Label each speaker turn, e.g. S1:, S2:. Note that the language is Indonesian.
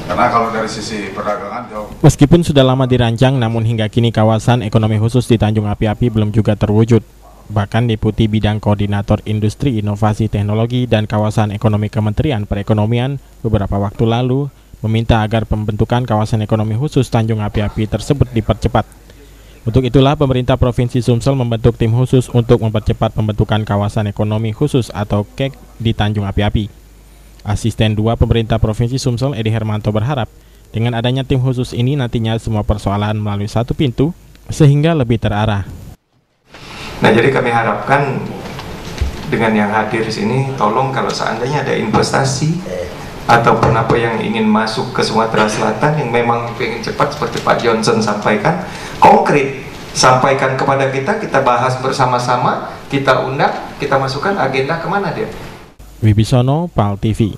S1: Karena kalau dari sisi perdagangan jauh.
S2: Meskipun sudah lama dirancang, namun hingga kini kawasan ekonomi khusus di Tanjung Api-Api belum juga terwujud. Bahkan Deputi Bidang Koordinator Industri Inovasi Teknologi dan Kawasan Ekonomi Kementerian Perekonomian beberapa waktu lalu meminta agar pembentukan kawasan ekonomi khusus Tanjung Api-Api tersebut dipercepat. Untuk itulah pemerintah Provinsi Sumsel membentuk tim khusus untuk mempercepat pembentukan kawasan ekonomi khusus atau KEK di Tanjung Api-Api. Asisten 2 Pemerintah Provinsi Sumsel, Edi Hermanto, berharap dengan adanya tim khusus ini nantinya semua persoalan melalui satu pintu sehingga lebih terarah.
S3: Nah, jadi kami harapkan dengan yang hadir di sini, tolong kalau seandainya ada investasi ataupun apa yang ingin masuk ke Sumatera Selatan yang memang ingin cepat seperti Pak Johnson sampaikan, konkret, sampaikan kepada kita bahas bersama-sama, kita undang, kita masukkan agenda kemana dia.
S2: Wibisono, PAL TV.